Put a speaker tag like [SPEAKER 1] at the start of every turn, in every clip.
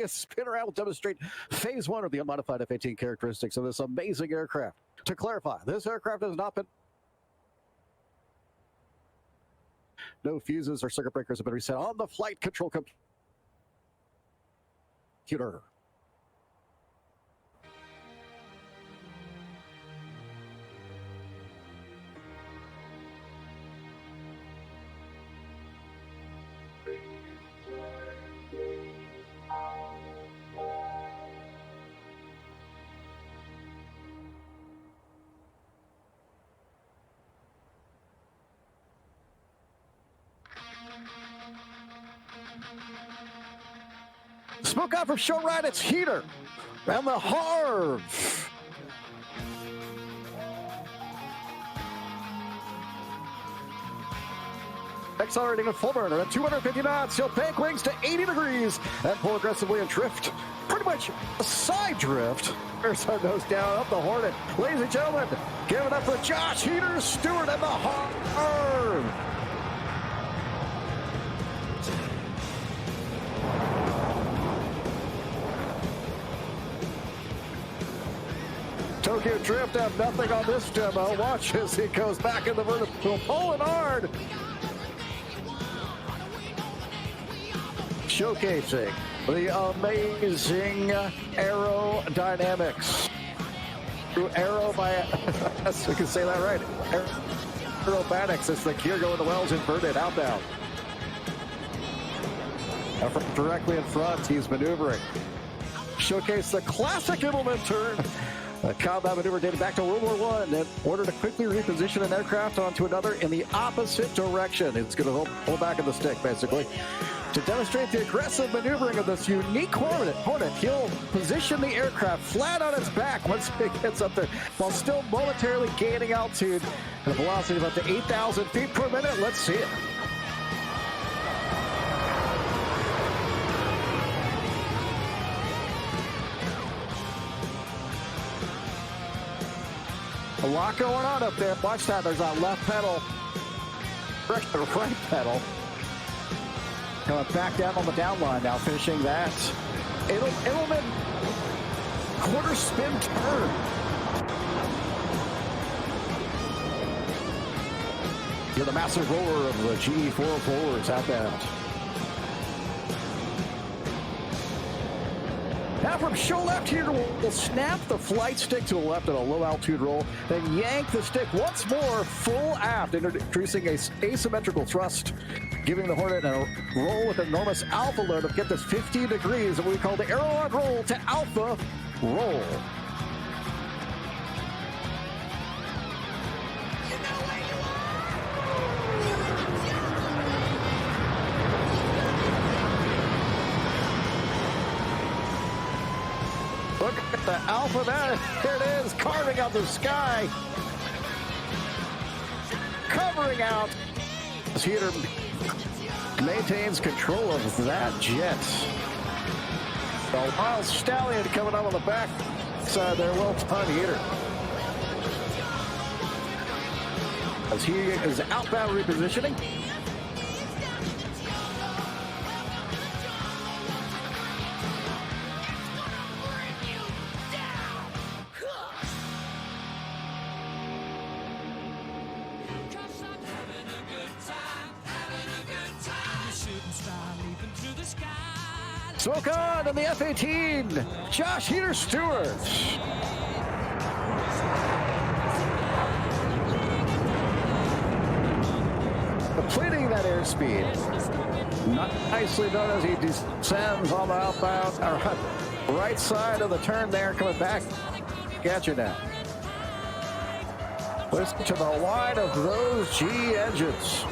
[SPEAKER 1] A spin around will demonstrate phase one of the unmodified F-18 characteristics of this amazing aircraft. To clarify, this aircraft has not been... No fuses or circuit breakers have been reset on the flight control computer. Smoke out from show right, it's H.A.R.V. and the H.A.R.V. Accelerating at full burner at 250 knots. He'll bank wings to 80 degrees and pull aggressively and drift. Pretty much a side drift. There's our nose down up the Hornet. Ladies and gentlemen, give it up for Josh H.A.R.V. Stewart and the H.A.R.V. Tokyo Drift have nothing on this demo. Watch as he goes back in the vertical, pulling hard. Showcasing the amazing aerodynamics. Through yes, we can say that right. Aerobatics is the gear going to wells inverted outbound. Directly in front, he's maneuvering. Showcase the classic implement turn. A combat maneuver dated back to World War I in order to quickly reposition an aircraft onto another in the opposite direction. It's going to hold back in the stick, basically. To demonstrate the aggressive maneuvering of this unique Hornet, he'll position the aircraft flat on its back once it gets up there, while still momentarily gaining altitude at a velocity of up to 8,000 feet per minute. Let's see it. A lot going on up there. Watch that. There's that left pedal. Right pedal. Coming back down on the down line now, finishing that. Edelman quarter spin turn. You're the massive roller of the GE404s outbound. Now from show left here, we'll snap the flight stick to the left at a low altitude roll, then yank the stick once more full aft, introducing a asymmetrical thrust, giving the Hornet a roll with enormous alpha load of, get this, 50 degrees, what we call the aero-on roll to alpha roll. Look at the alpha there. Here it is, carving out the sky. Covering out. H.A.R.V. maintains control of that jet. The Wild Stallion coming up on the back side there. Well done, H.A.R.V. As he is outbound repositioning. Smoke on the F-18, Josh H.A.R.V. Stewart. Completing that airspeed. Nicely done as he descends on the outbound, right side of the turn there, coming back. Got you now. Listen to the whine of those GE engines.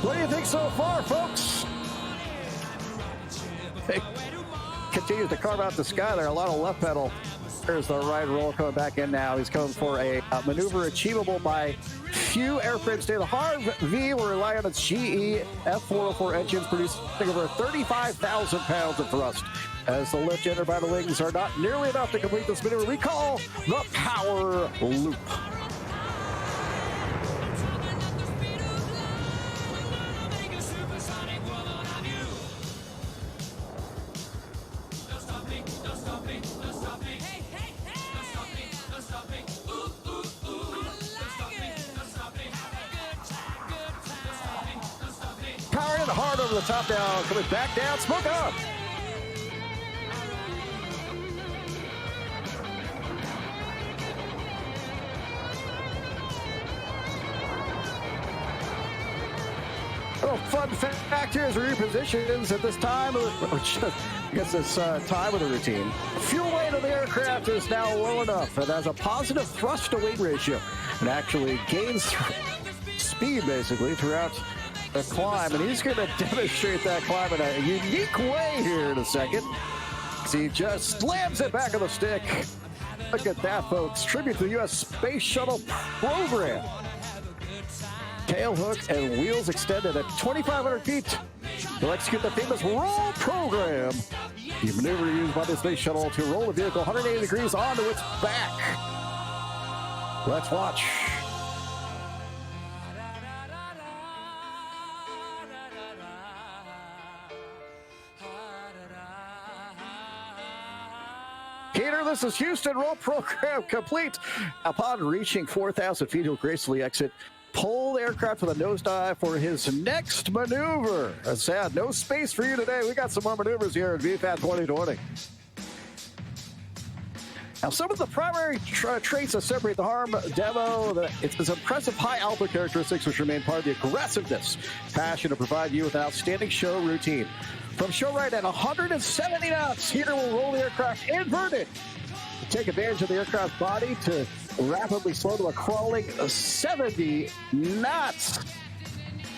[SPEAKER 1] What do you think so far, folks? It continues to carve out the sky there. A lot of left pedal. There's the right roll coming back in now. He's coming for a maneuver achievable by few airframes today. The H.A.R.V will rely on its GE F404 engines, producing over 35,000 pounds of thrust. As the lift generated by the wings are not nearly enough to complete this maneuver, we call the power loop. Powering hard over the top now, coming back down, smoke up. Little fun fact here is repositions at this time, I guess this time of the routine. Fuel weight of the aircraft is now low enough and has a positive thrust to weight ratio and actually gains speed basically throughout the climb, and he's going to demonstrate that climb in a unique way here in a second. So he just slams it back on the stick. Look at that, folks. Tribute to the U.S. Space Shuttle program. Tail hook and wheels extended at 2,500 feet. He'll execute the famous roll program. The maneuver used by the Space Shuttle to roll the vehicle 180 degrees onto its back. Let's watch. Peter, this is Houston. Roll program complete. Upon reaching 4,000 feet, he'll gracefully exit. Pull the aircraft with a nosedive for his next maneuver. That's sad. No space for you today. We got some more maneuvers here at VFAT 2020. Now, some of the primary traits that separate the H.A.R.V demo, its impressive high alpha characteristics, which remain part of the aggressiveness, passion to provide you with an outstanding show routine. From show right at 170 knots, Heater will roll the aircraft inverted to take advantage of the aircraft body to rapidly slow to a crawling 70 knots.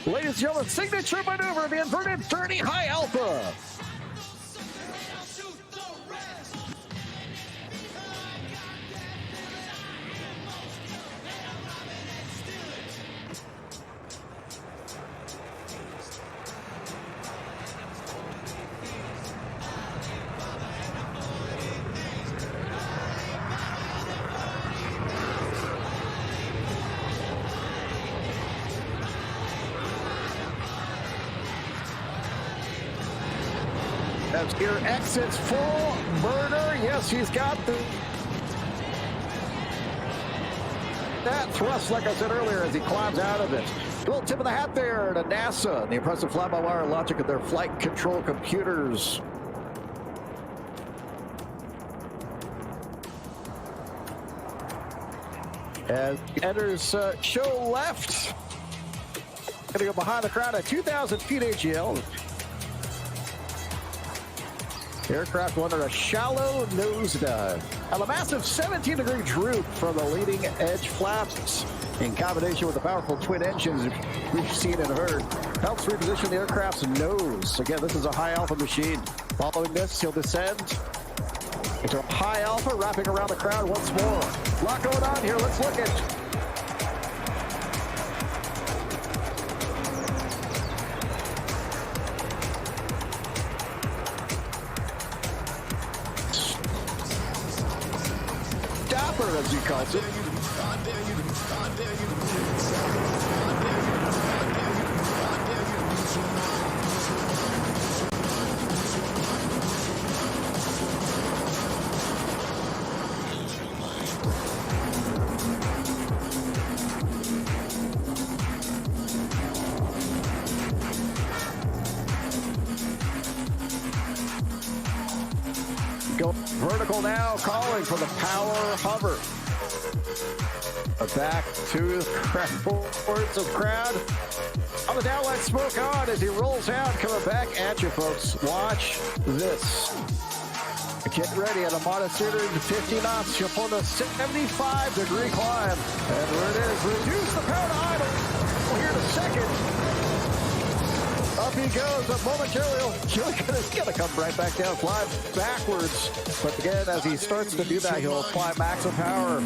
[SPEAKER 1] Ladies and gentlemen, signature maneuver, the inverted dirty high alpha. As gear exits full burner. Yes, he's got that thrust, like I said earlier, as he climbs out of it. A little tip of the hat there to NASA and the impressive fly-by-wire logic of their flight control computers. As he enters show left, going to go behind the crowd at 2,000 feet AGL. Aircraft under a shallow nosedive. And a massive 17-degree droop from the leading edge flaps in combination with the powerful twin engines we've seen and heard helps reposition the aircraft's nose. Again, this is a high alpha machine. Following this, he'll descend into a high alpha, wrapping around the crowd once more. A lot going on here. Let's look at as he calls it. Go vertical now, calling for the power hover. Back to the crowd. On the downlight, smoke on as he rolls out, coming back at you, folks. Watch this. Get ready at a modest 250 knots. You'll pull a 75-degree climb. And there it is. Reduce the power to idle. Here in a second. Up he goes, but momentarily he's going to come right back down, fly backwards. But again, as he starts to do that, he'll apply maximum power.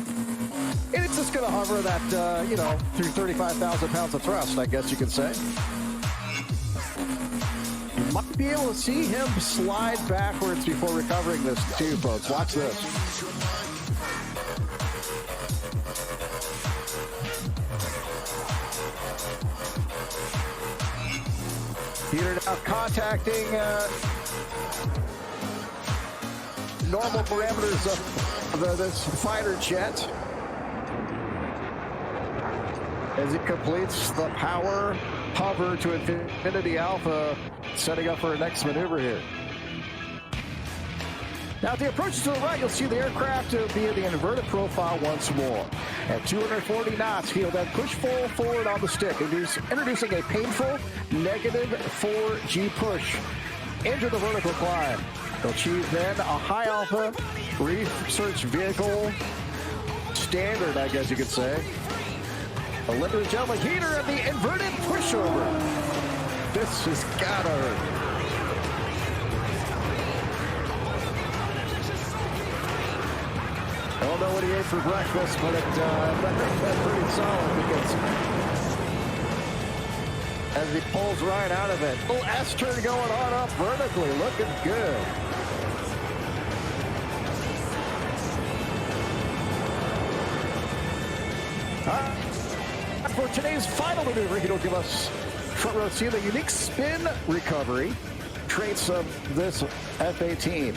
[SPEAKER 1] It's just going to hover that, you know, through 35,000 pounds of thrust, I guess you could say. You might be able to see him slide backwards before recovering this too, folks. Watch this. H.A.R.V now contacting normal parameters of this fighter jet as it completes the power hover to infinity alpha, setting up for our next maneuver here. Now, at the approach to the right, you'll see the aircraft be in the inverted profile once more. At 240 knots, he'll then push full forward on the stick, introducing a painful negative 4G push into the vertical climb. He'll achieve then a high alpha research vehicle standard, I guess you could say. Ladies and gentlemen, H.A.R.V and the inverted pushover. This has gotta hurt. I don't know what he ate for breakfast, but that's pretty solid because as he pulls right out of it, little S-turn going on up vertically, looking good. For today's final maneuver, he'll give us front row seat, the unique spin recovery traits of this F-18.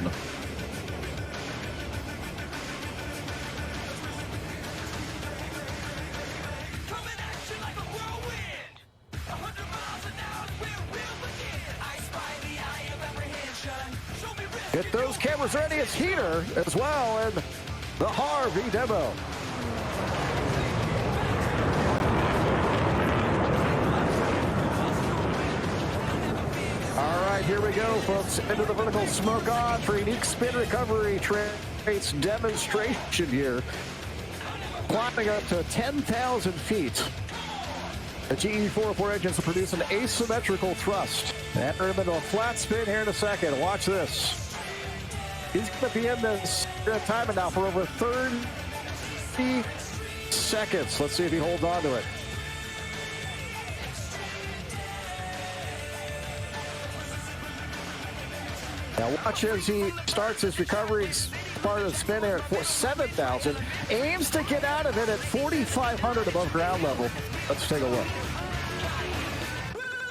[SPEAKER 1] Get those cameras ready. It's H.A.R.V as well, and the H.A.R.V demo. All right, here we go, folks. Into the vertical smoke on for unique spin recovery traits demonstration here. Climbing up to 10,000 feet. The GE-404 engines will produce an asymmetrical thrust. Enter him into a flat spin here in a second. Watch this. He's going to be in this timing now for over 30 seconds. Let's see if he holds on to it. Now watch as he starts his recovery. Part of the spin here at 7,000. Aims to get out of it at 4,500 above ground level. Let's take a look.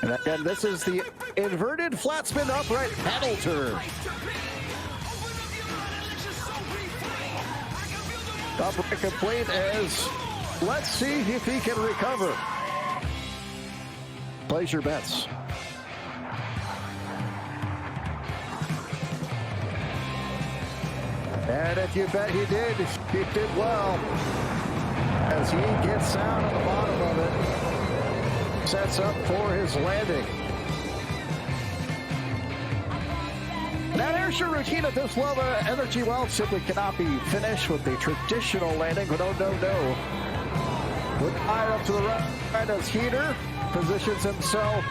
[SPEAKER 1] And again, this is the inverted flat spin upright pedal turn. Upright complete as let's see if he can recover. Place your bets. And if you bet he did well. As he gets out on the bottom of it, sets up for his landing. That air show routine at this level of energy well simply cannot be finished with the traditional landing. But no. Look higher up to the right as H.A.R.V positions himself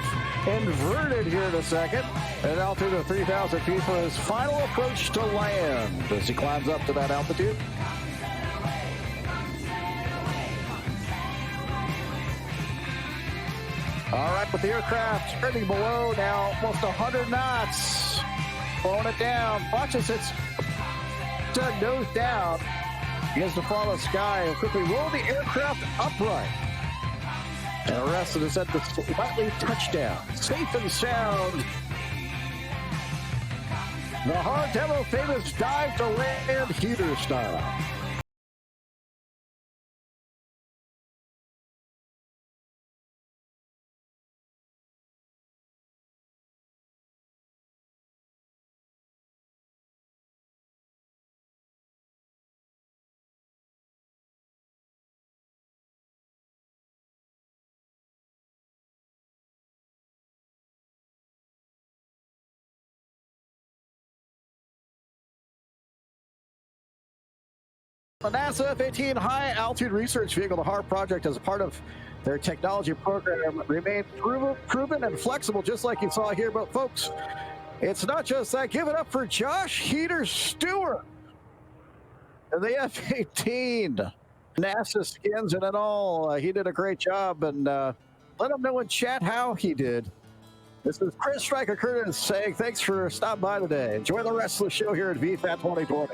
[SPEAKER 1] inverted here in a second. And altitude of 3,000 feet for his final approach to land as he climbs up to that altitude. All right, with the aircraft trending below now, almost 100 knots. Blowing it down. Watch as it's nose down. He has to follow the sky and quickly roll the aircraft upright. And arrested is at the slightly touchdown. Safe and sound. The H.A.R.V demo famous dive to land H.A.R.V style. The NASA F-18 high-altitude research vehicle, the H.A.R.V project, as a part of their technology program, remained proven and flexible, just like you saw here. But, folks, it's not just that. Give it up for Josh H.A.R. Stewart and the F-18. NASA skins and all. He did a great job, and let him know in chat how he did. This is Chris Striker Curtis saying thanks for stopping by today. Enjoy the rest of the show here at VFAT 2020.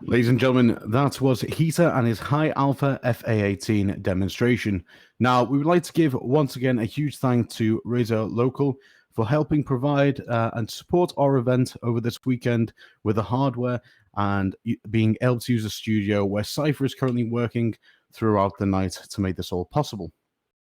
[SPEAKER 2] Ladies and gentlemen, that was H.A.R.V and his high alpha FA-18 demonstration. Now, we would like to give once again a huge thank to Razor Local for helping provide and support our event over this weekend with the hardware and being able to use a studio where Cypher is currently working throughout the night to make this all possible.